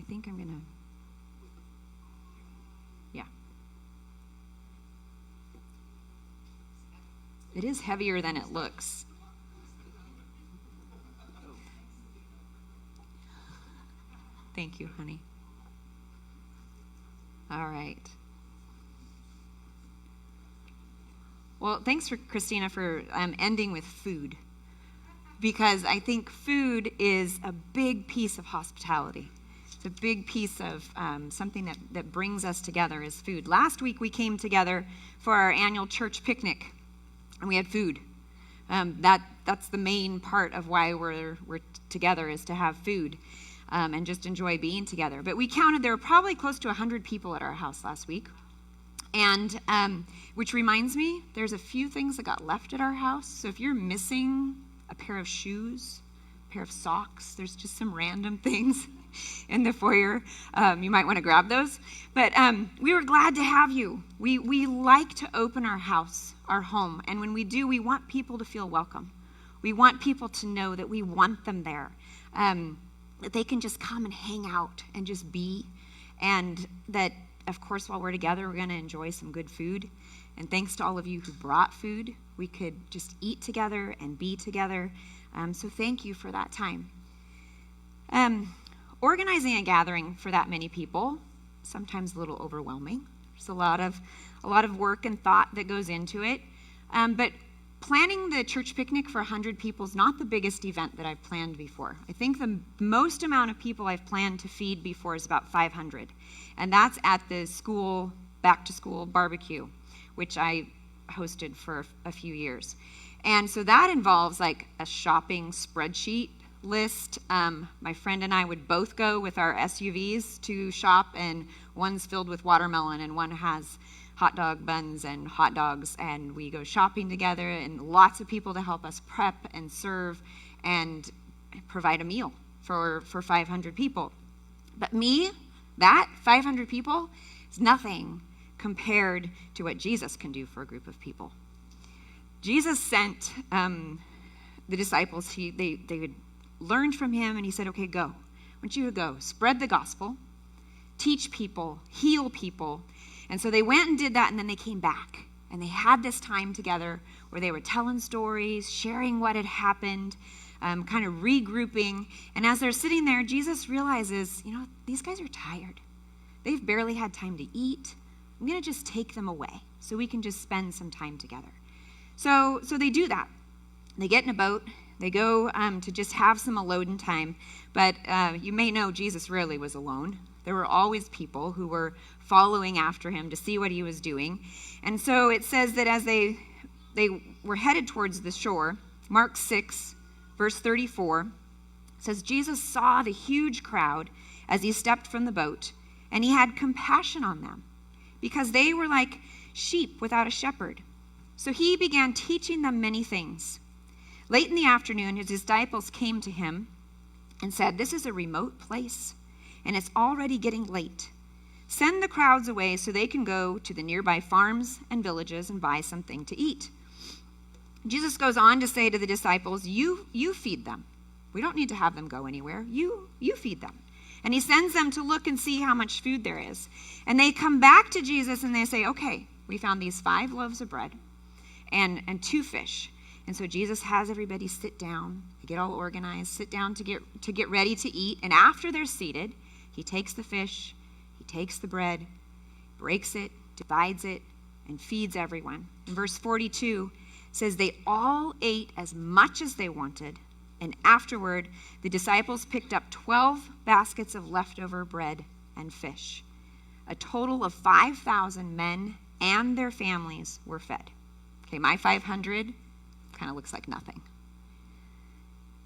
think I'm going to, yeah. It is heavier than it looks. Thank you, honey. All right. Well, thanks for Christina for ending with food, because I think food is a big piece of hospitality. It's a big piece of something that brings us together is food. Last week we came together for our annual church picnic, and we had food. That's the main part of why we're together, is to have food and just enjoy being together. But we counted there were probably close to 100 people at our house last week. And which reminds me, there's a few things that got left at our house. So if you're missing a pair of shoes, a pair of socks, there's just some random things in the foyer. You might want to grab those. But we were glad to have you. We like to open our house, our home. And when we do, we want people to feel welcome. We want people to know that we want them there, that they can just come and hang out and just be. And that, of course, while we're together, we're going to enjoy some good food. And thanks to all of you who brought food, we could just eat together and be together. So thank you for that time. Organizing a gathering for that many people, sometimes a little overwhelming. There's a lot of work and thought that goes into it. But planning the church picnic for 100 people is not the biggest event that I've planned before. I think the most amount of people I've planned to feed before is about 500. And that's at the school, back-to-school barbecue, which I hosted for a few years. And so that involves like a shopping spreadsheet list. My friend and I would both go with our SUVs to shop, and one's filled with watermelon and one has hot dog buns and hot dogs, and we go shopping together, and lots of people to help us prep and serve and provide a meal for 500 people. But that 500 people is nothing compared to what Jesus can do for a group of people. Jesus sent the disciples, they had learned from him, and he said, okay, go. I want you to go. Spread the gospel, teach people, heal people. And so they went and did that, and then they came back. And they had this time together where they were telling stories, sharing what had happened, kind of regrouping. And as they're sitting there, Jesus realizes, these guys are tired. They've barely had time to eat. I'm going to just take them away so we can just spend some time together. So they do that. They get in a boat. They go to just have some alone time. But you may know Jesus rarely was alone. There were always people who were following after him to see what he was doing. And so it says that as they were headed towards the shore, Mark 6, verse 34, says, Jesus saw the huge crowd as he stepped from the boat, and he had compassion on them, because they were like sheep without a shepherd. So he began teaching them many things. Late in the afternoon, his disciples came to him and said, this is a remote place, and it's already getting late. Send the crowds away so they can go to the nearby farms and villages and buy something to eat. Jesus goes on to say to the disciples, you feed them. We don't need to have them go anywhere. You feed them. And he sends them to look and see how much food there is. And they come back to Jesus and they say, okay, we found these 5 loaves of bread and 2 fish. And so Jesus has everybody sit down, they get all organized, sit down to get ready to eat. And after they're seated, he takes the fish, he takes the bread, breaks it, divides it, and feeds everyone. In verse 42 says they all ate as much as they wanted. And afterward, the disciples picked up 12 baskets of leftover bread and fish. A total of 5,000 men and their families were fed. Okay, my 500 kind of looks like nothing.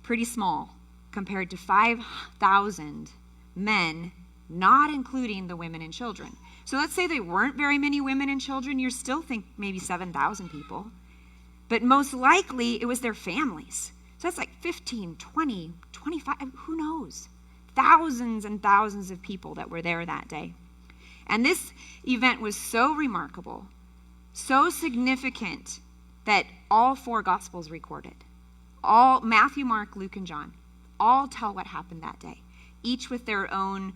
Pretty small compared to 5,000 men, not including the women and children. So let's say there weren't very many women and children. You still think maybe 7,000 people. But most likely it was their families. So that's like 15, 20, 25, who knows? Thousands and thousands of people that were there that day. And this event was so remarkable, so significant, that all 4 Gospels recorded. All Matthew, Mark, Luke, and John all tell what happened that day, each with their own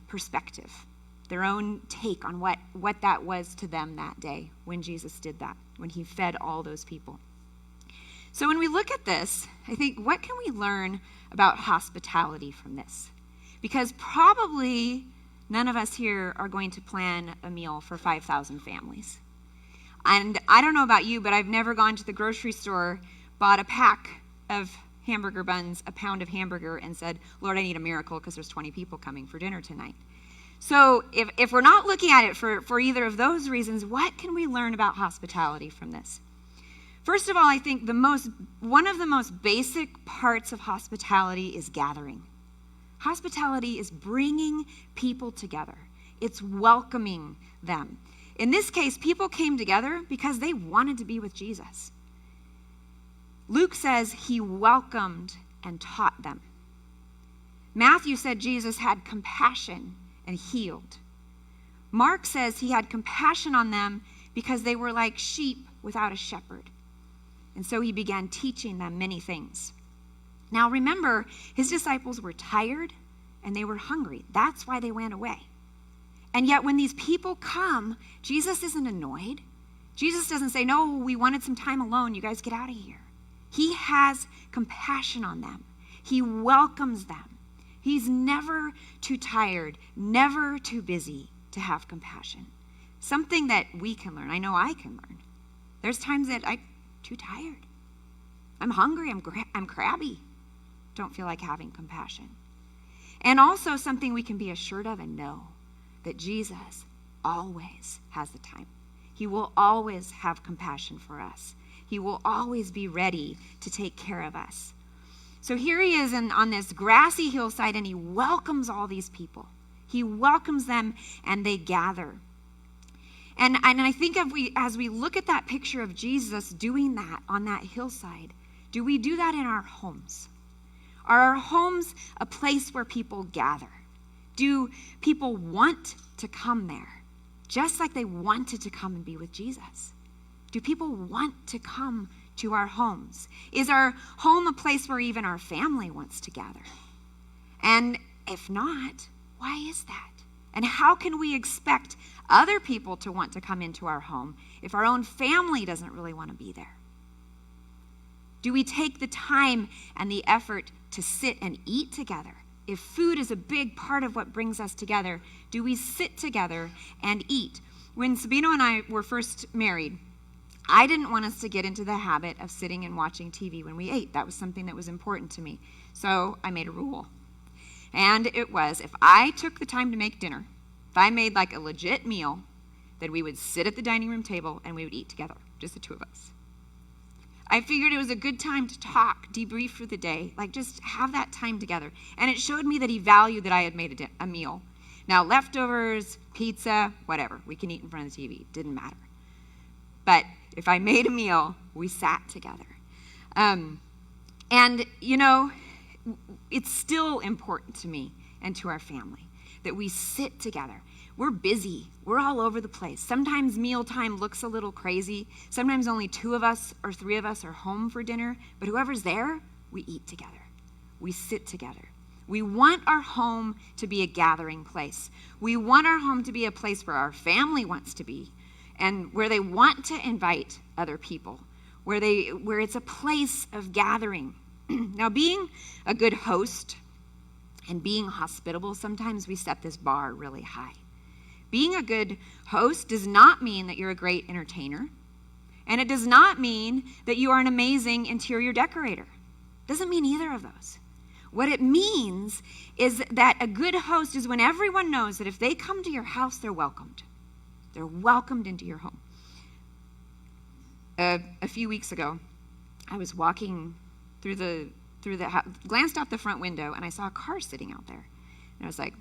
perspective, their own take on what that was to them that day when Jesus did that, when he fed all those people. So when we look at this, I think, what can we learn about hospitality from this? Because probably none of us here are going to plan a meal for 5,000 families. And I don't know about you, but I've never gone to the grocery store, bought a pack of hamburger buns, a pound of hamburger, and said, Lord, I need a miracle because there's 20 people coming for dinner tonight. So if we're not looking at it for either of those reasons, what can we learn about hospitality from this? First of all, I think one of the most basic parts of hospitality is gathering. Hospitality is bringing people together. It's welcoming them. In this case, people came together because they wanted to be with Jesus. Luke says he welcomed and taught them. Matthew said Jesus had compassion and healed. Mark says he had compassion on them because they were like sheep without a shepherd. And so he began teaching them many things. Now remember, his disciples were tired and they were hungry. That's why they went away. And yet when these people come, Jesus isn't annoyed. Jesus doesn't say, no, we wanted some time alone. You guys get out of here. He has compassion on them. He welcomes them. He's never too tired, never too busy to have compassion. Something that we can learn. I know I can learn. There's times that I'm too tired. I'm hungry. I'm crabby. Don't feel like having compassion. And also something we can be assured of and know, that Jesus always has the time. He will always have compassion for us. He will always be ready to take care of us. So here he is on this grassy hillside, and he welcomes all these people. He welcomes them, and they gather. And I think as we look at that picture of Jesus doing that on that hillside, do we do that in our homes? Are our homes a place where people gather? Do people want to come there, just like they wanted to come and be with Jesus? Do people want to come to our homes? Is our home a place where even our family wants to gather? And if not, why is that? And how can we expect other people to want to come into our home if our own family doesn't really want to be there? Do we take the time and the effort to sit and eat together? If food is a big part of what brings us together, do we sit together and eat? When Sabino and I were first married, I didn't want us to get into the habit of sitting and watching TV when we ate. That was something that was important to me. So I made a rule. And it was, if I took the time to make dinner, if I made like a legit meal, then we would sit at the dining room table and we would eat together, just the two of us. I figured it was a good time to talk, debrief for the day, like just have that time together. And it showed me that he valued that I had made a meal. Now, leftovers, pizza, whatever, we can eat in front of the TV. Didn't matter. But if I made a meal, we sat together. And, you know, it's still important to me and to our family that we sit together. We're busy. We're all over the place. Sometimes mealtime looks a little crazy. Sometimes only 2 of us or 3 of us are home for dinner. But whoever's there, we eat together. We sit together. We want our home to be a gathering place. We want our home to be a place where our family wants to be and where they want to invite other people, where it's a place of gathering. Now, being a good host and being hospitable, sometimes we set this bar really high. Being a good host does not mean that you're a great entertainer, and it does not mean that you are an amazing interior decorator. It doesn't mean either of those. What it means is that a good host is when everyone knows that if they come to your house, they're welcomed. They're welcomed into your home. A few weeks ago, I was walking through the house, glanced out the front window, and I saw a car sitting out there. And I was like,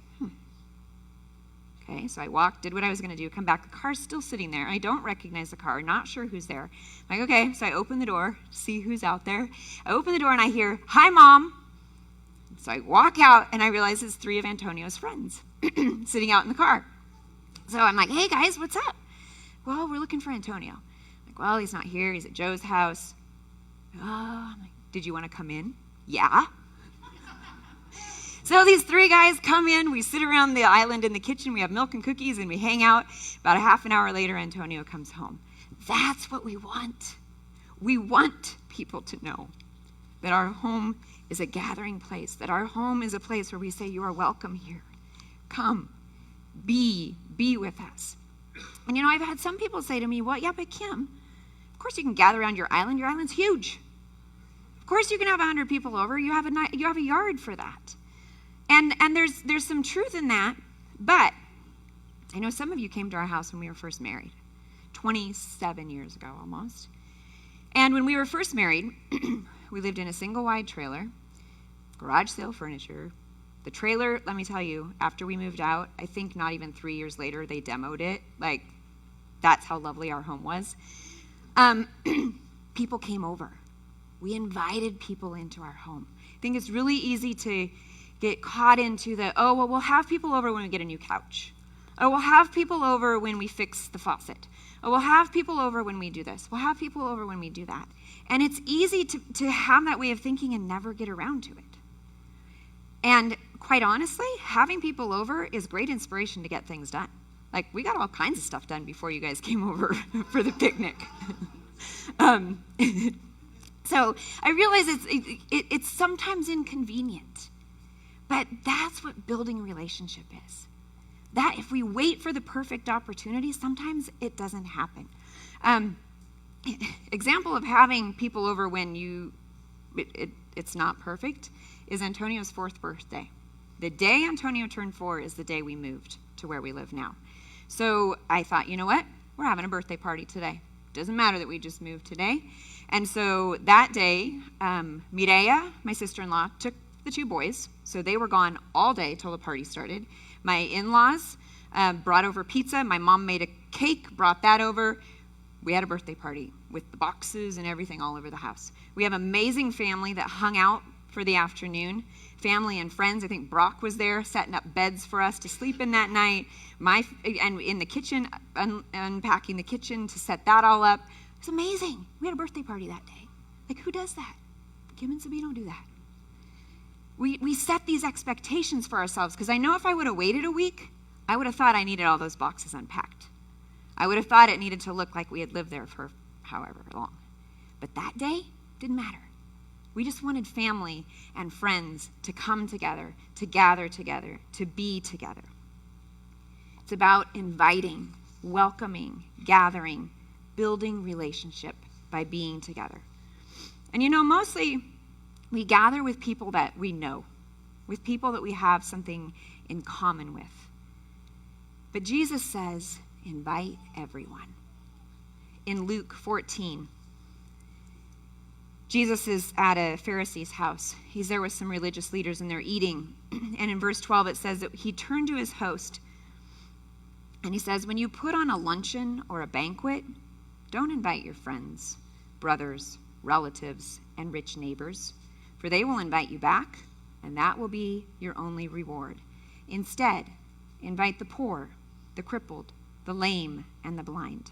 Okay, so I walked, did what I was going to do, come back. The car's still sitting there. I don't recognize the car, not sure who's there. I'm like, okay, so I open the door, see who's out there. I open the door and I hear, "Hi, Mom." So I walk out and I realize it's 3 of Antonio's friends sitting out in the car. So I'm like, "Hey, guys, what's up?" "Well, we're looking for Antonio." I'm like, "Well, he's not here. He's at Joe's house." "Oh," I'm like, "Did you want to come in?" "Yeah." So these three guys come in, we sit around the island in the kitchen, we have milk and cookies, and we hang out. About a half an hour later, Antonio comes home. That's what we want. We want people to know that our home is a gathering place, that our home is a place where we say, you are welcome here. Come, be with us. And I've had some people say to me, well, yeah, but Kim, of course you can gather around your island. Your island's huge. Of course you can have 100 people over. You have a yard for that. And there's some truth in that, but I know some of you came to our house when we were first married, 27 years ago almost. And when we were first married, we lived in a single wide trailer, garage sale furniture. The trailer, let me tell you, after we moved out, I think not even 3 years later, they demoed it. Like, that's how lovely our home was. People came over. We invited people into our home. I think it's really easy to get caught into we'll have people over when we get a new couch. Oh, we'll have people over when we fix the faucet. Oh, we'll have people over when we do this. We'll have people over when we do that. And it's easy to have that way of thinking and never get around to it. And quite honestly, having people over is great inspiration to get things done. Like, we got all kinds of stuff done before you guys came over for the picnic. So I realize it's sometimes inconvenient, but that's what building a relationship is. That if we wait for the perfect opportunity, sometimes it doesn't happen. Example of having people over when it's not perfect is Antonio's 4th birthday. The day Antonio turned 4 is the day we moved to where we live now. So I thought, you know what? We're having a birthday party today. Doesn't matter that we just moved today. And so that day, Mireya, my sister-in-law, took the 2 boys. So they were gone all day till the party started. My in-laws brought over pizza. My mom made a cake, brought that over. We had a birthday party with the boxes and everything all over the house. We have an amazing family that hung out for the afternoon. Family and friends. I think Brock was there setting up beds for us to sleep in that night. And in the kitchen, unpacking the kitchen to set that all up. It's amazing. We had a birthday party that day. Like, who does that? Kim and Sabine don't do that. We set these expectations for ourselves, because I know if I would have waited a week, I would have thought I needed all those boxes unpacked. I would have thought it needed to look like we had lived there for however long. But that day, didn't matter. We just wanted family and friends to come together, to gather together, to be together. It's about inviting, welcoming, gathering, building relationship by being together. And mostly we gather with people that we know, with people that we have something in common with. But Jesus says, invite everyone. In Luke 14, Jesus is at a Pharisee's house. He's there with some religious leaders and they're eating. And in verse 12 it says that he turned to his host and he says, when you put on a luncheon or a banquet, don't invite your friends, brothers, relatives, and rich neighbors, for they will invite you back, and that will be your only reward. Instead, invite the poor, the crippled, the lame, and the blind.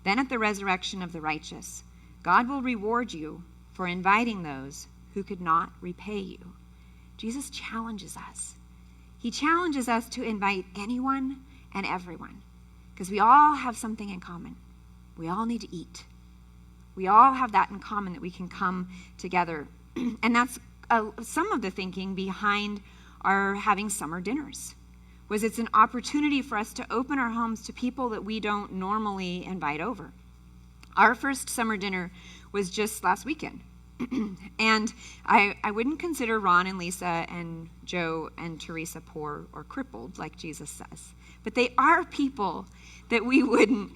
Then at the resurrection of the righteous, God will reward you for inviting those who could not repay you. Jesus challenges us. He challenges us to invite anyone and everyone, because we all have something in common. We all need to eat. We all have that in common, that we can come together. And that's some of the thinking behind our having summer dinners, was it's an opportunity for us to open our homes to people that we don't normally invite over. Our first summer dinner was just last weekend. And I wouldn't consider Ron and Lisa and Joe and Teresa poor or crippled, like Jesus says. But they are people that we wouldn't,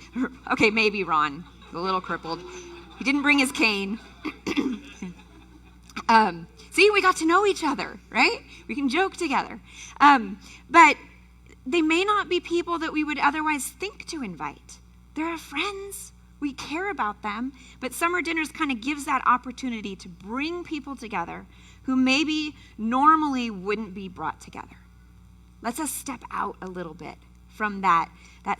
okay, maybe Ron, a little crippled. He didn't bring his cane. See, we got to know each other, right? We can joke together. But they may not be people that we would otherwise think to invite. They're our friends. We care about them. But summer dinners kind of gives that opportunity to bring people together who maybe normally wouldn't be brought together. Lets us step out a little bit from that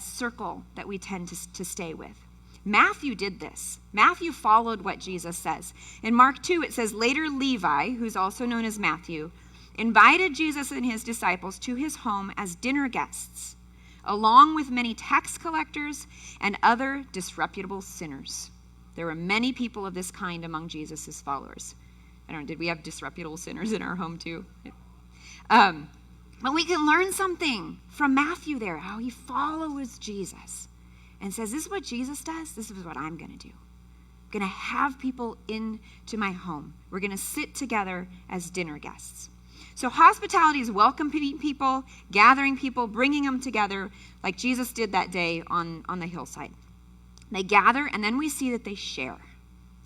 circle that we tend to stay with. Matthew did this. Matthew followed what Jesus says. In Mark 2, it says, later Levi, who's also known as Matthew, invited Jesus and his disciples to his home as dinner guests, along with many tax collectors and other disreputable sinners. There were many people of this kind among Jesus' followers. I don't know, did we have disreputable sinners in our home too? But we can learn something from Matthew there, how he follows Jesus and says, this is what Jesus does, this is what I'm going to do. I'm going to have people into my home. We're going to sit together as dinner guests. So hospitality is welcoming people, gathering people, bringing them together like Jesus did that day on the hillside. They gather, and then we see that they share.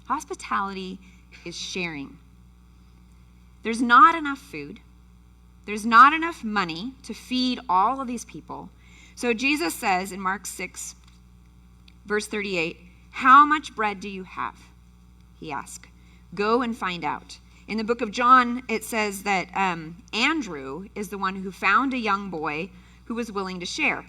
Hospitality is sharing. There's not enough food. There's not enough money to feed all of these people. So Jesus says in Mark 6, verse 38, how much bread do you have? He asked. Go and find out. In the book of John, it says that Andrew is the one who found a young boy who was willing to share.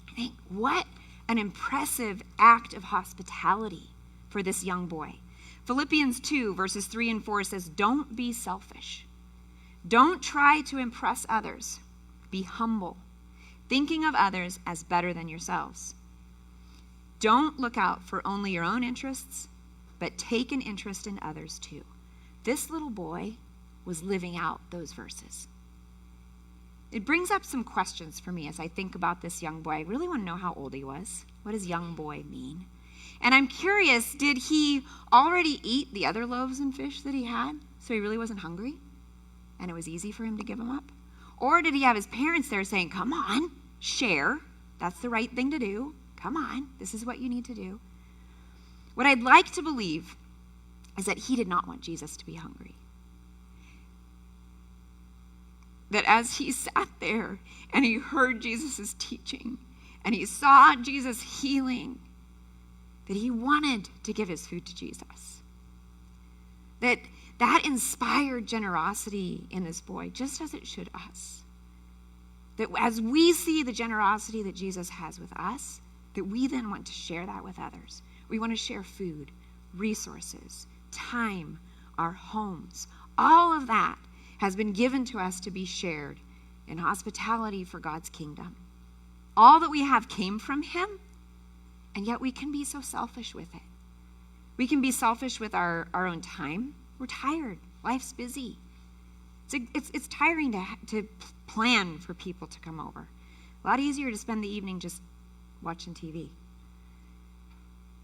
I think, what an impressive act of hospitality for this young boy. Philippians 2, verses 3 and 4 says, don't be selfish. Don't try to impress others. Be humble, thinking of others as better than yourselves. Don't look out for only your own interests, but take an interest in others too. This little boy was living out those verses. It brings up some questions for me as I think about this young boy. I really want to know how old he was. What does young boy mean? And I'm curious, did he already eat the other loaves and fish that he had, so he really wasn't hungry? And it was easy for him to give them up? Or did he have his parents there saying, come on, share. That's the right thing to do. Come on, this is what you need to do. What I'd like to believe is that he did not want Jesus to be hungry. That as he sat there and he heard Jesus' teaching and he saw Jesus healing, that he wanted to give his food to Jesus. That inspired generosity in this boy, just as it should us. That as we see the generosity that Jesus has with us, that we then want to share that with others. We want to share food, resources, time, our homes. All of that has been given to us to be shared in hospitality for God's kingdom. All that we have came from him, and yet we can be so selfish with it. We can be selfish with our own time. We're tired. Life's busy. It's tiring to plan for people to come over. A lot easier to spend the evening just watching TV.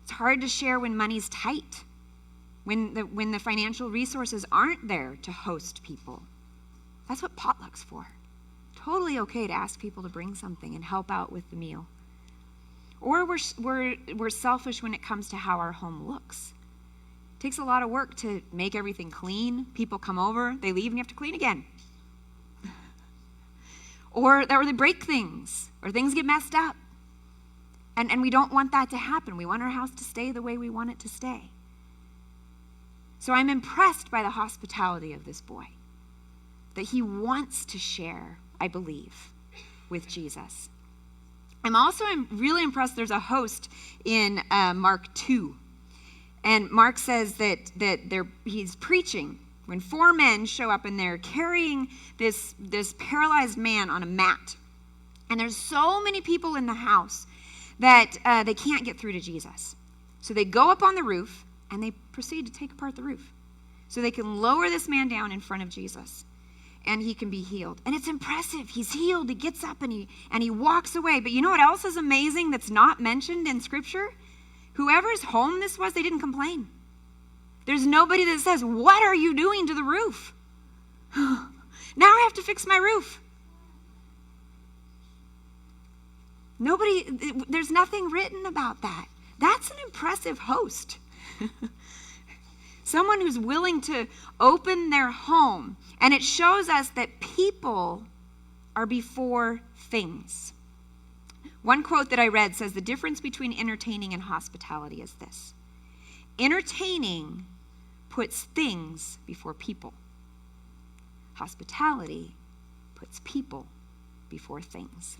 It's hard to share when money's tight, when the financial resources aren't there to host people. That's what potluck's for. Totally okay to ask people to bring something and help out with the meal. Or we're selfish when it comes to how our home looks. It takes a lot of work to make everything clean. People come over, they leave, and you have to clean again. Or they break things, or things get messed up. And we don't want that to happen. We want our house to stay the way we want it to stay. So I'm impressed by the hospitality of this boy, that he wants to share, I believe, with Jesus. I'm also really impressed. There's a host in Mark 2. And Mark says that he's preaching when 4 men show up and they're carrying this paralyzed man on a mat. And there's so many people in the house that they can't get through to Jesus. So they go up on the roof and they proceed to take apart the roof so they can lower this man down in front of Jesus and he can be healed. And it's impressive. He's healed. He gets up and he walks away. But you know what else is amazing that's not mentioned in Scripture? Whoever's home this was, they didn't complain. There's nobody that says, what are you doing to the roof? Now I have to fix my roof. There's nothing written about that. That's an impressive host. Someone who's willing to open their home. And it shows us that people are before things. One quote that I read says the difference between entertaining and hospitality is this. Entertaining puts things before people. Hospitality puts people before things.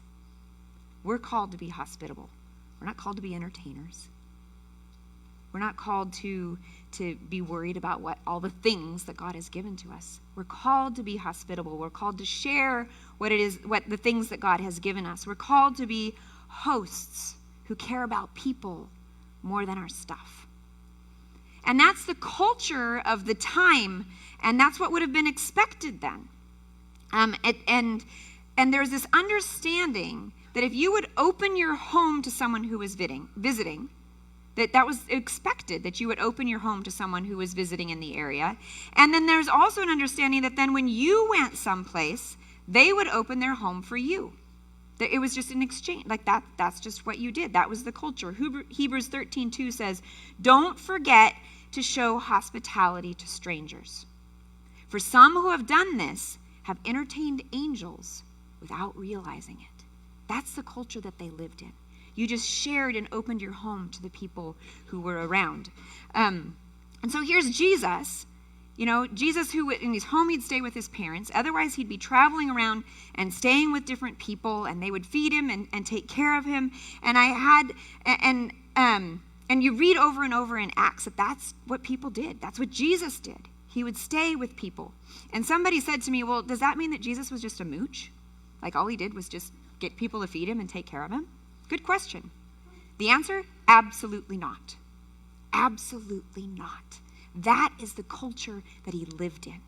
We're called to be hospitable. We're not called to be entertainers. We're not called to be worried about what all the things that God has given to us. We're called to be hospitable. We're called to share what the things that God has given us. We're called to be hosts who care about people more than our stuff. And that's the culture of the time, and that's what would have been expected then. And there's this understanding that if you would open your home to someone who was visiting, that was expected, that you would open your home to someone who was visiting in the area. And then there's also an understanding that then when you went someplace, they would open their home for you. That it was just an exchange. Like that's just what you did. That was the culture. Hebrews 13:2 says, "Don't forget to show hospitality to strangers. For some who have done this have entertained angels without realizing it." That's the culture that they lived in. You just shared and opened your home to the people who were around. And so here's Jesus. Jesus who in his home he'd stay with his parents. Otherwise he'd be traveling around and staying with different people, and they would feed him and take care of him. And you read over and over in Acts that that's what people did. That's what Jesus did. He would stay with people. And somebody said to me, well, does that mean that Jesus was just a mooch? Like all he did was just get people to feed him and take care of him? Good question. The answer, absolutely not. Absolutely not. That is the culture that he lived in.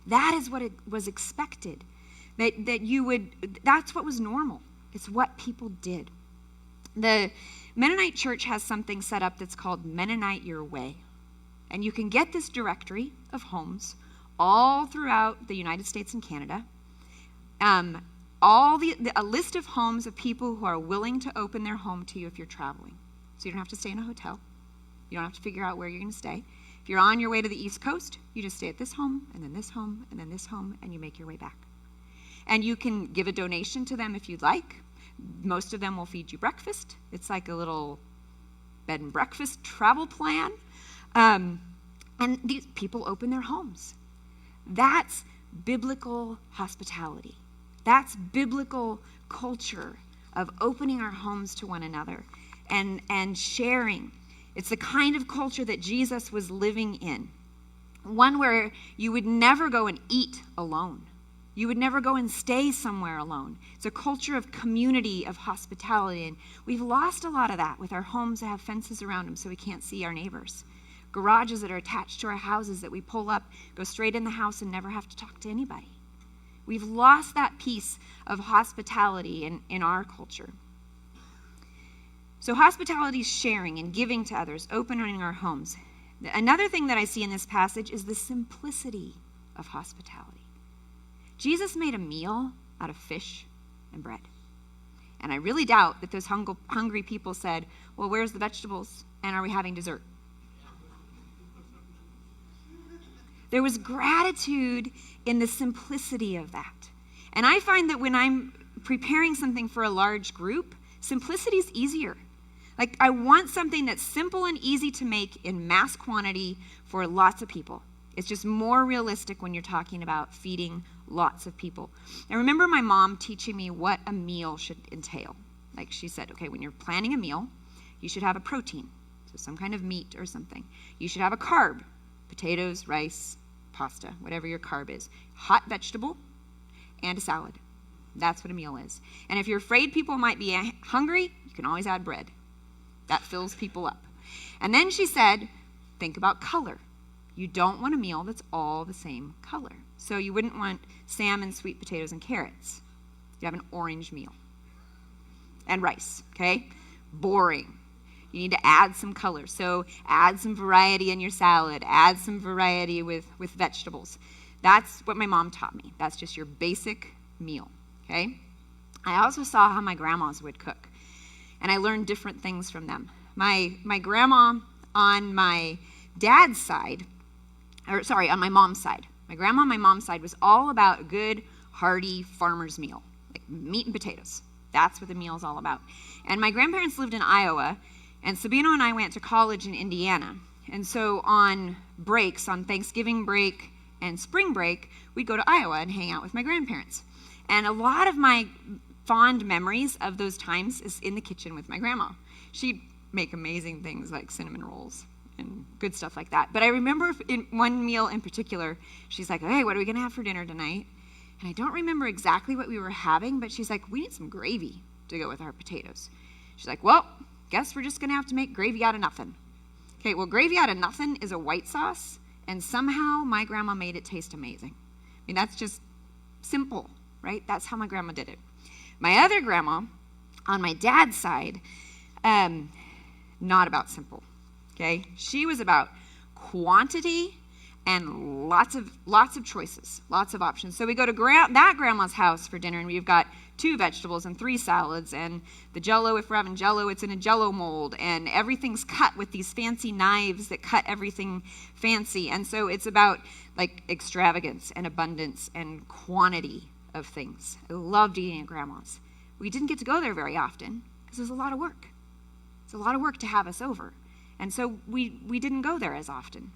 That is what it was expected. That's what was normal. It's what people did. The Mennonite church has something set up that's called Mennonite Your Way. And you can get this directory of homes all throughout the United States and Canada. A list of homes of people who are willing to open their home to you if you're traveling. So you don't have to stay in a hotel. You don't have to figure out where you're going to stay. If you're on your way to the East Coast, you just stay at this home, and then this home, and then this home, and you make your way back. And you can give a donation to them if you'd like. Most of them will feed you breakfast. It's like a little bed and breakfast travel plan. And these people open their homes. That's biblical hospitality. That's biblical culture of opening our homes to one another and sharing. It's the kind of culture that Jesus was living in. One where you would never go and eat alone. You would never go and stay somewhere alone. It's a culture of community, of hospitality. And we've lost a lot of that with our homes that have fences around them so we can't see our neighbors. Garages that are attached to our houses that we pull up, go straight in the house and never have to talk to anybody. We've lost that piece of hospitality in our culture. So hospitality is sharing and giving to others, opening our homes. Another thing that I see in this passage is the simplicity of hospitality. Jesus made a meal out of fish and bread. And I really doubt that those hungry people said, well, where's the vegetables? And are we having dessert? There was gratitude in the simplicity of that. And I find that when I'm preparing something for a large group, simplicity is easier. Like, I want something that's simple and easy to make in mass quantity for lots of people. It's just more realistic when you're talking about feeding lots of people. I remember my mom teaching me what a meal should entail. Like she said, okay, when you're planning a meal, you should have a protein, so some kind of meat or something. You should have a carb, potatoes, rice, pasta, whatever your carb is. Hot vegetable and a salad. That's what a meal is. And if you're afraid people might be hungry, you can always add bread. That fills people up. And then she said, think about color. You don't want a meal that's all the same color. So you wouldn't want salmon, sweet potatoes, and carrots. You have an orange meal. And rice, okay? Boring. You need to add some color. So add some variety in your salad. Add some variety with vegetables. That's what my mom taught me. That's just your basic meal, okay? I also saw how my grandmas would cook. And I learned different things from them. My grandma on my dad's side, on my mom's side. My grandma on my mom's side was all about a good, hearty farmer's meal, like meat and potatoes. That's what the meal is all about. And my grandparents lived in Iowa, and Sabino and I went to college in Indiana. And so on breaks, on Thanksgiving break and spring break, we'd go to Iowa and hang out with my grandparents. And a lot of my fond memories of those times is in the kitchen with my grandma. She'd make amazing things like cinnamon rolls. and good stuff like that. But I remember in one meal in particular, she's like, hey, what are we going to have for dinner tonight? And I don't remember exactly what we were having, but she's like, we need some gravy to go with our potatoes. She's like, well, guess we're just going to have to make gravy out of nothing. Okay, well, gravy out of nothing is a white sauce, and somehow my grandma made it taste amazing. I mean, that's just simple, right? That's how my grandma did it. My other grandma, on my dad's side, not about simple, okay? She was about quantity and lots of choices, lots of options. So we go to that grandma's house for dinner, and we've got 2 vegetables and 3 salads, and the Jell-O, if we're having Jell-O, it's in a Jell-O mold, and everything's cut with these fancy knives that cut everything fancy. And so it's about like extravagance and abundance and quantity of things. I loved eating at grandma's. We didn't get to go there very often because it was a lot of work. It's a lot of work to have us over. And so we didn't go there as often.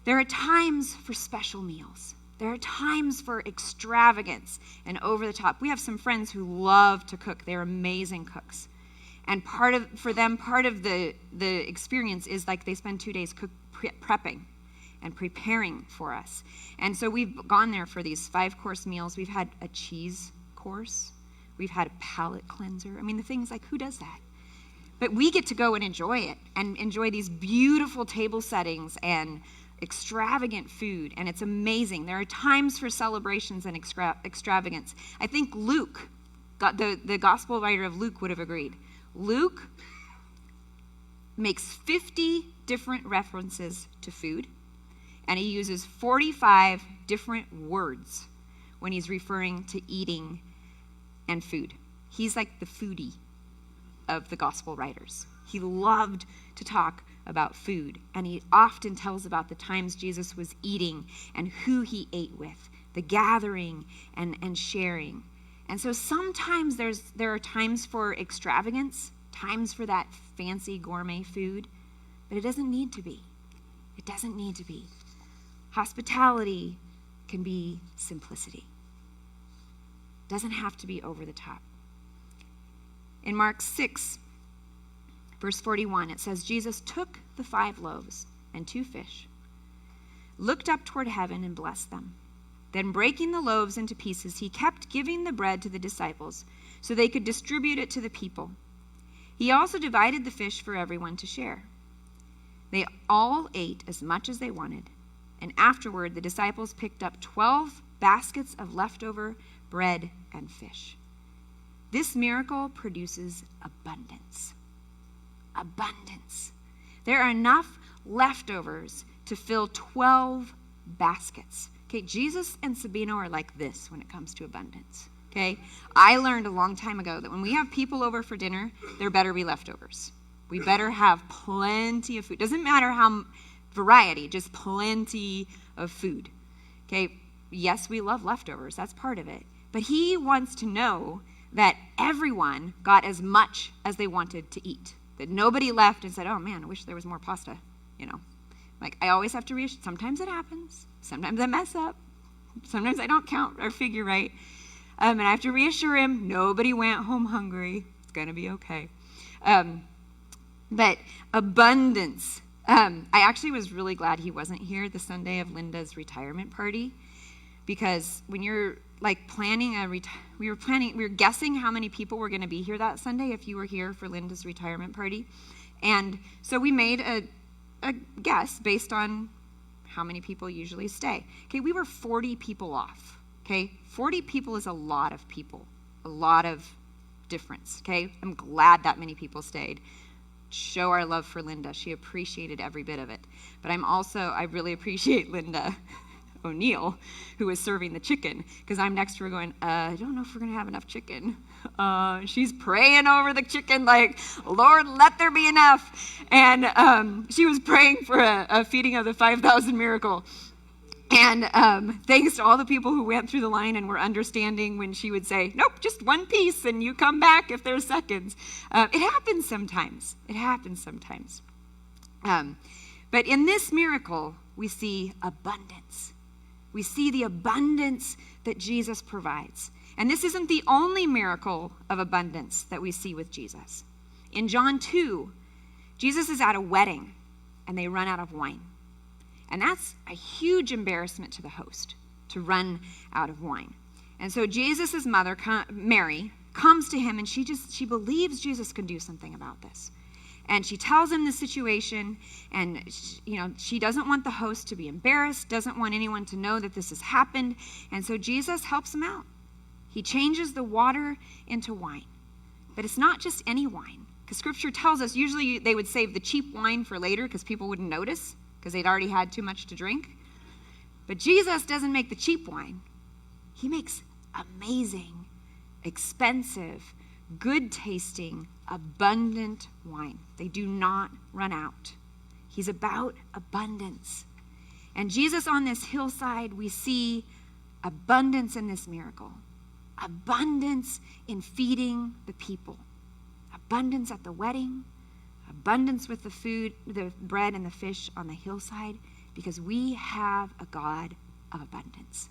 There are times for special meals. There are times for extravagance and over the top. We have some friends who love to cook. They're amazing cooks. And part of the experience is like they spend 2 days prepping and preparing for us. And so we've gone there for these 5-course meals. We've had a cheese course. We've had a palate cleanser. I mean, the things like, who does that? But we get to go and enjoy it and enjoy these beautiful table settings and extravagant food, and it's amazing. There are times for celebrations and extravagance. I think Luke, the gospel writer of Luke, would have agreed. Luke makes 50 different references to food, and he uses 45 different words when he's referring to eating and food. He's like the foodie of the gospel writers. He loved to talk about food, and he often tells about the times Jesus was eating and who he ate with, the gathering and sharing. And so sometimes there are times for extravagance, times for that fancy gourmet food, but it doesn't need to be. It doesn't need to be. Hospitality can be simplicity. It doesn't have to be over the top. In Mark 6, verse 41, it says, Jesus took the 5 loaves and 2 fish, looked up toward heaven and blessed them. Then breaking the loaves into pieces, he kept giving the bread to the disciples so they could distribute it to the people. He also divided the fish for everyone to share. They all ate as much as they wanted, and afterward the disciples picked up 12 baskets of leftover bread and fish. This miracle produces abundance. Abundance. There are enough leftovers to fill 12 baskets. Okay, Jesus and Sabino are like this when it comes to abundance. Okay, I learned a long time ago that when we have people over for dinner, there better be leftovers. We better have plenty of food. Doesn't matter how variety, just plenty of food. Okay, yes, we love leftovers. That's part of it. But he wants to know that everyone got as much as they wanted to eat. That nobody left and said, oh man, I wish there was more pasta. You know, like I always have to reassure. Sometimes it happens. Sometimes I mess up. Sometimes I don't count or figure right. And I have to reassure him, nobody went home hungry. It's going to be okay. But abundance. I actually was really glad he wasn't here the Sunday of Linda's retirement party, because when you're like planning we were guessing how many people were going to be here that Sunday if you were here for Linda's retirement party. And so we made a guess based on how many people usually stay. Okay, we were 40 people off. Okay, 40 people is a lot of people, a lot of difference. Okay, I'm glad that many people stayed. Show our love for Linda. She appreciated every bit of it. But I really appreciate Linda O'Neill, who was serving the chicken, because I'm next to her going, I don't know if we're going to have enough chicken. She's praying over the chicken like, Lord, let there be enough. And she was praying for a feeding of the 5,000 miracle. And thanks to all the people who went through the line and were understanding when she would say, nope, just one piece, and you come back if there's seconds. It happens sometimes. But in this miracle, we see abundance. We see the abundance that Jesus provides. And this isn't the only miracle of abundance that we see with Jesus. In John 2, Jesus is at a wedding, and they run out of wine. And that's a huge embarrassment to the host, to run out of wine. And so Jesus' mother, Mary, comes to him, and she believes Jesus can do something about this. And she tells him the situation, and she doesn't want the host to be embarrassed, doesn't want anyone to know that this has happened. And so Jesus helps him out. He changes the water into wine. But it's not just any wine, because Scripture tells us usually they would save the cheap wine for later because people wouldn't notice, because they'd already had too much to drink. But Jesus doesn't make the cheap wine. He makes amazing, expensive, good-tasting, abundant wine. They do not run out. He's about abundance. And Jesus on this hillside, we see abundance in this miracle. Abundance in feeding the people. Abundance at the wedding. Abundance with the food, the bread and the fish on the hillside, because we have a God of abundance.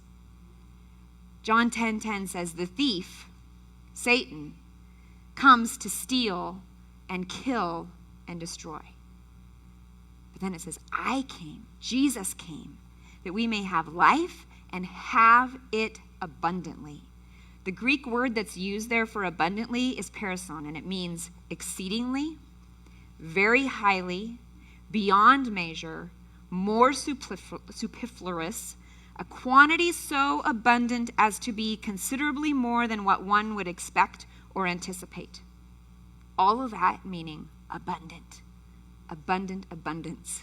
John 10:10 says, the thief, Satan, comes to steal and kill and destroy. But then it says, Jesus came, that we may have life and have it abundantly. The Greek word that's used there for abundantly is parison, and it means exceedingly, very highly, beyond measure, more superfluous, a quantity so abundant as to be considerably more than what one would expect or anticipate. All of that meaning abundant. Abundant abundance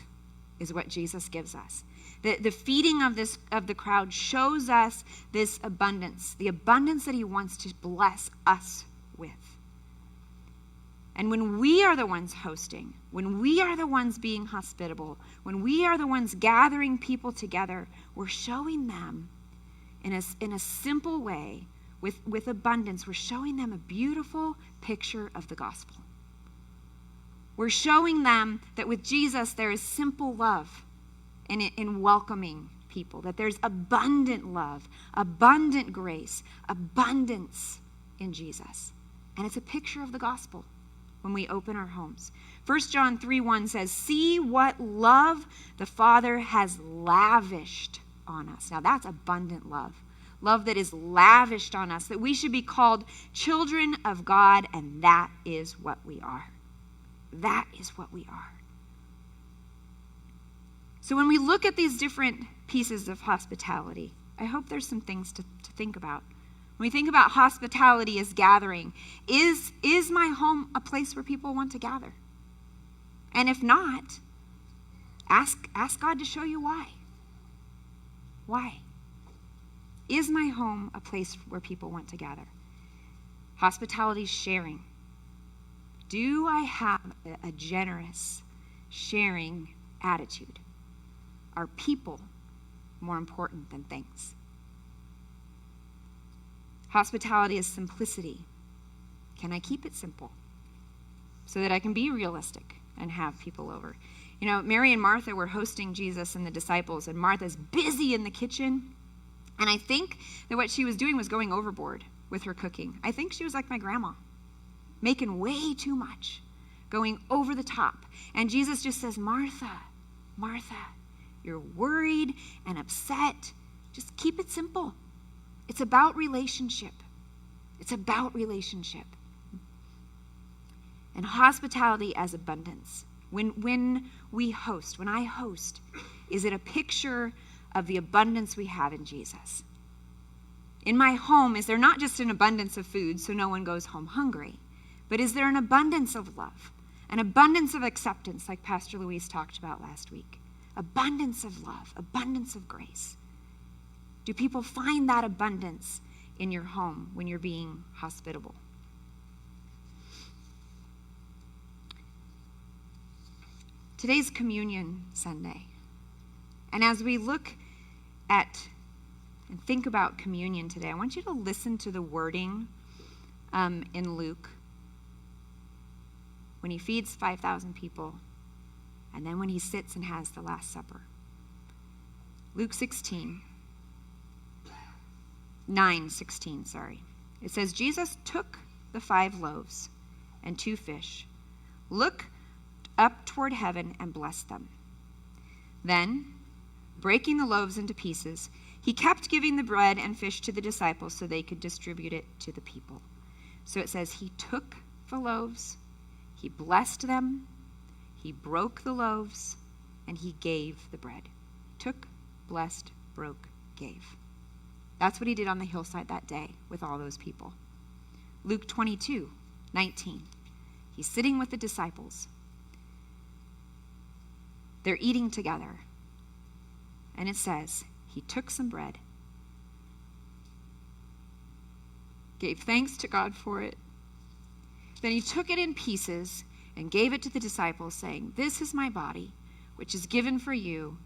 is what Jesus gives us. The feeding of the crowd shows us this abundance, the abundance that he wants to bless us with. And when we are the ones hosting, when we are the ones being hospitable, when we are the ones gathering people together, we're showing them in a simple way, with abundance, we're showing them a beautiful picture of the gospel. We're showing them that with Jesus there is simple love in welcoming people, that there's abundant love, abundant grace, abundance in Jesus. And it's a picture of the gospel when we open our homes. 1 John 3:1 says, see what love the Father has lavished on us. Now that's abundant love. Love that is lavished on us, that we should be called children of God, and that is what we are. That is what we are. So when we look at these different pieces of hospitality, I hope there's some things to think about. When we think about hospitality as gathering, is my home a place where people want to gather? And if not, ask God to show you why. Why? Is my home a place where people want to gather? Hospitality is sharing. Do I have a generous, sharing attitude? Are people more important than things? Hospitality is simplicity. Can I keep it simple so that I can be realistic and have people over? Mary and Martha were hosting Jesus and the disciples, and Martha's busy in the kitchen. And I think that what she was doing was going overboard with her cooking. I think she was like my grandma, making way too much, going over the top. And Jesus just says, Martha, Martha, you're worried and upset. Just keep it simple. It's about relationship. It's about relationship. And hospitality as abundance. When we host, when I host, is it a picture of the abundance we have in Jesus? In my home, is there not just an abundance of food so no one goes home hungry, but is there an abundance of love, an abundance of acceptance like Pastor Luis talked about last week? Abundance of love, abundance of grace. Do people find that abundance in your home when you're being hospitable? Today's Communion Sunday. And as we look at and think about communion today, I want you to listen to the wording in Luke when he feeds 5,000 people, and then when he sits and has the Last Supper. Luke 9:16. It says, Jesus took the 5 loaves and 2 fish, looked up toward heaven and blessed them. Then, breaking the loaves into pieces, he kept giving the bread and fish to the disciples so they could distribute it to the people. So it says he took the loaves, he blessed them, he broke the loaves, and he gave the bread. Took, blessed, broke, gave. That's what he did on the hillside that day with all those people. Luke 22:19. He's sitting with the disciples. They're eating together. And it says, he took some bread, gave thanks to God for it. Then he took it in pieces and gave it to the disciples, saying, "This is my body, which is given for you.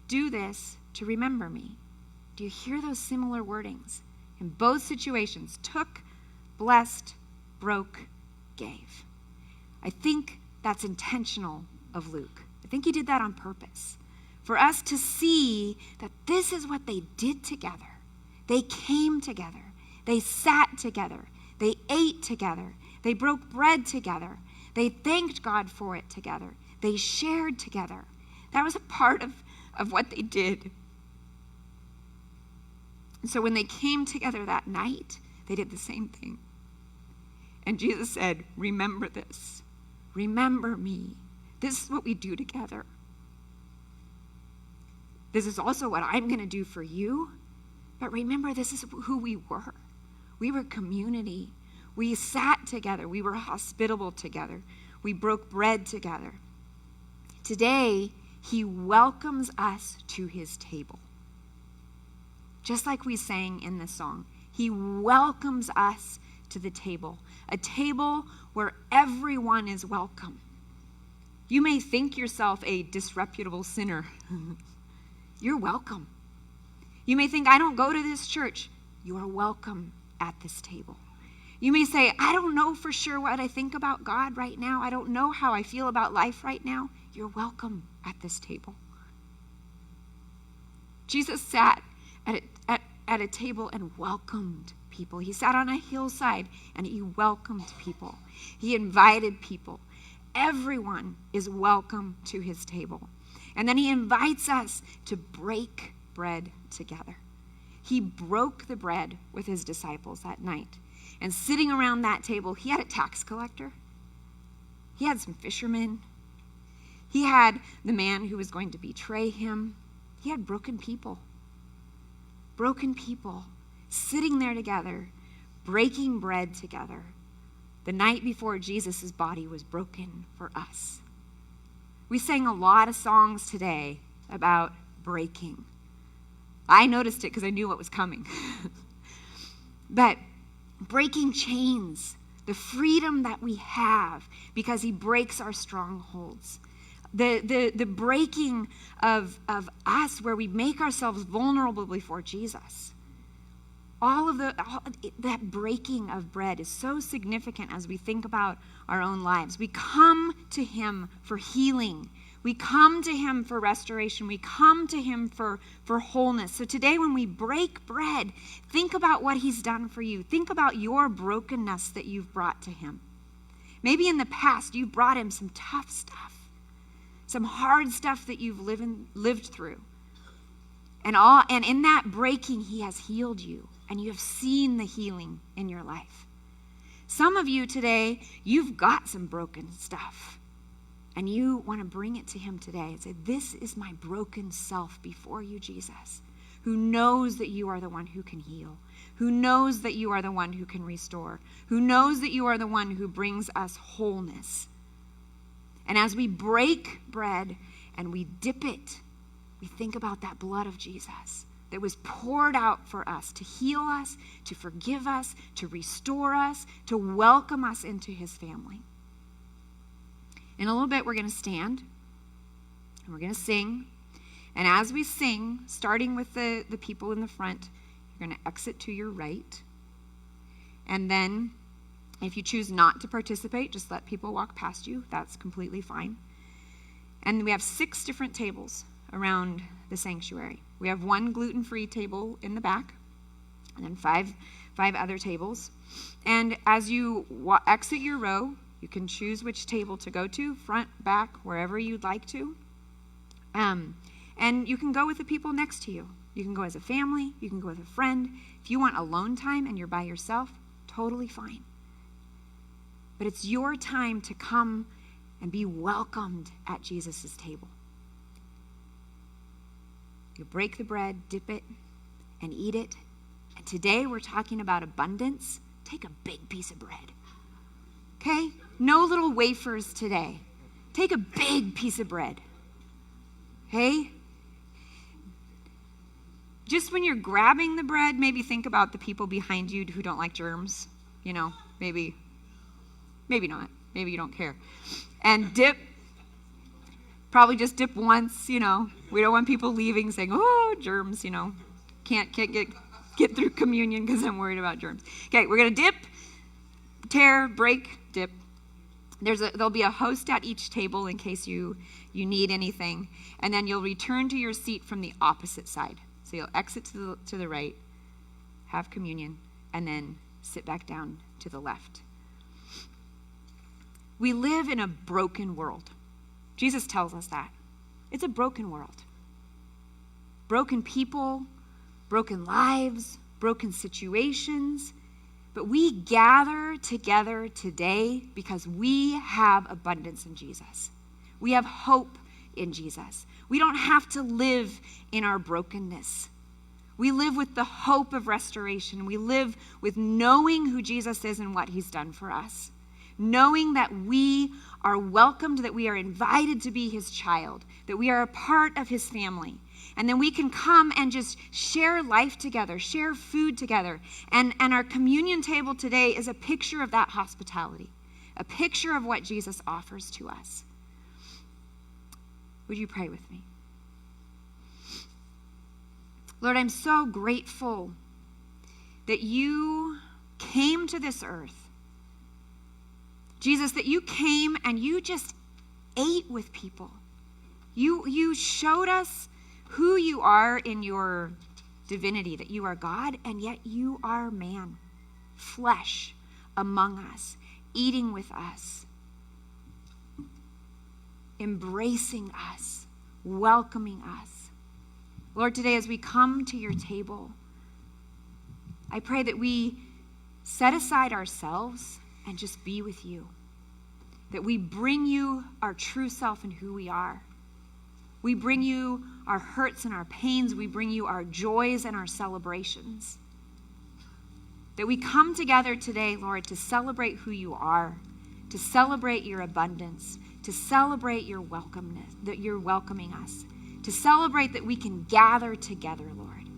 Do this to remember me." Do you hear those similar wordings? In both situations, took, blessed, broke, gave. I think that's intentional of Luke. I think he did that on purpose, for us to see that this is what they did together. They came together. They sat together. They ate together. They broke bread together. They thanked God for it together. They shared together. That was a part of what they did. And so when they came together that night, they did the same thing. And Jesus said, "Remember this. Remember me. This is what we do together. This is also what I'm going to do for you. But remember, this is who we were. We were community. We sat together. We were hospitable together. We broke bread together. Today, he welcomes us to his table. Just like we sang in this song, he welcomes us to the table, a table where everyone is welcome. You may think yourself a disreputable sinner. You're welcome. You may think, I don't go to this church. You are welcome at this table. You may say, I don't know for sure what I think about God right now. I don't know how I feel about life right now. You're welcome at this table. Jesus sat at a table and welcomed people. He sat on a hillside and he welcomed people. He invited people. Everyone is welcome to his table. And then he invites us to break bread together. He broke the bread with his disciples that night. And sitting around that table, he had a tax collector. He had some fishermen. He had the man who was going to betray him. He had broken people. Broken people sitting there together, breaking bread together the night before Jesus' body was broken for us. We sang a lot of songs today about breaking. I noticed it because I knew what was coming. But breaking chains, the freedom that we have because he breaks our strongholds. The breaking of us where we make ourselves vulnerable before Jesus. All that breaking of bread is so significant as we think about our own lives. We come to him for healing. We come to him for restoration. We come to him for wholeness. So today when we break bread, think about what he's done for you. Think about your brokenness that you've brought to him. Maybe in the past you brought him some tough stuff. Some hard stuff that you've lived through. And in that breaking, he has healed you. And you have seen the healing in your life. Some of you today, you've got some broken stuff. And you want to bring it to him today and say, this is my broken self before you, Jesus, who knows that you are the one who can heal, who knows that you are the one who can restore, who knows that you are the one who brings us wholeness. And as we break bread and we dip it, we think about that blood of Jesus that was poured out for us to heal us, to forgive us, to restore us, to welcome us into his family. In a little bit, we're going to stand and we're going to sing. And as we sing, starting with the people in the front, you're going to exit to your right. And then if you choose not to participate, just let people walk past you. That's completely fine. And we have 6 different tables around the sanctuary. We have 1 gluten-free table in the back, and then 5 other tables. And as you exit your row, You can choose which table to go to, front, back, wherever you'd like to. And you can go with the people next to you. You can go as a family. You can go with a friend. If you want alone time and you're by yourself, totally fine. But it's your time to come and be welcomed at Jesus' table. You break the bread, dip it, and eat it. And today we're talking about abundance. Take a big piece of bread. Okay? No little wafers today. Take a big piece of bread. Okay? Just when you're grabbing the bread, maybe think about the people behind you who don't like germs. You know, maybe not. Maybe you don't care. And dip. Probably just dip once, you know. We don't want people leaving saying, oh, germs, you know. Can't get through communion because I'm worried about germs. Okay, we're going to dip, tear, break, dip. There'll be a host at each table in case you need anything. And then you'll return to your seat from the opposite side. So you'll exit to the right, have communion, and then sit back down to the left. We live in a broken world. Jesus tells us that. It's a broken world. Broken people, broken lives, broken situations. But we gather together today because we have abundance in Jesus. We have hope in Jesus. We don't have to live in our brokenness. We live with the hope of restoration. We live with knowing who Jesus is and what he's done for us. Knowing that we are welcomed, that we are invited to be his child, that we are a part of his family. And then we can come and just share life together, share food together. And our communion table today is a picture of that hospitality, a picture of what Jesus offers to us. Would you pray with me? Lord, I'm so grateful that you came to this earth. Jesus, that you came and you just ate with people. You showed us who you are in your divinity, that you are God, and yet you are man, flesh among us, eating with us, embracing us, welcoming us. Lord, today as we come to your table, I pray that we set aside ourselves and just be with you. That we bring you our true self and who we are. We bring you our hurts and our pains. We bring you our joys and our celebrations. That we come together today, Lord, to celebrate who you are, to celebrate your abundance, to celebrate your welcomeness, that you're welcoming us, to celebrate that we can gather together, Lord.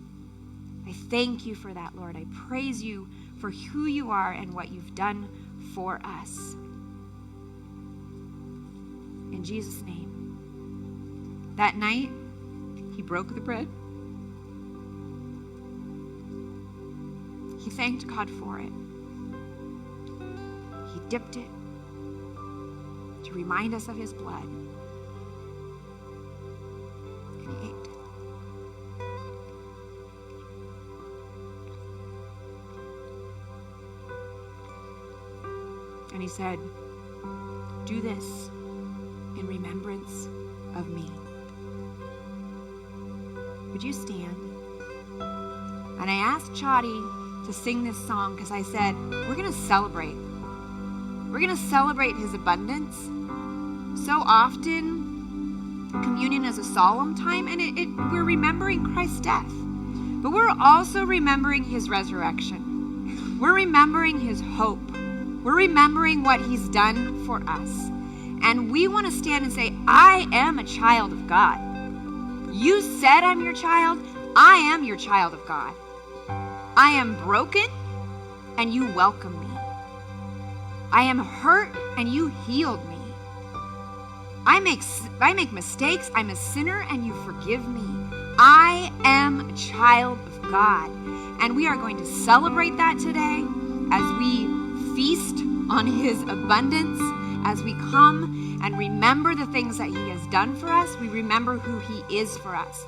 I thank you for that, Lord. I praise you for who you are and what you've done for us. In Jesus' name. That night, he broke the bread. He thanked God for it. He dipped it to remind us of his blood. And he ate. And he said, do this in remembrance of me. Would you stand? And I asked Chadi to sing this song because I said, we're going to celebrate. We're going to celebrate his abundance. So often, communion is a solemn time, and we're remembering Christ's death. But we're also remembering his resurrection. We're remembering his hope. We're remembering what he's done for us. And we want to stand and say, I am a child of God. You said I'm your child. I am your child of God. I am broken, and you welcome me. I am hurt, and you healed me. I make mistakes. I'm a sinner, and you forgive me. I am a child of God. And we are going to celebrate that today as we feast on his abundance, as we come and remember the things that he has done for us. We remember who he is for us.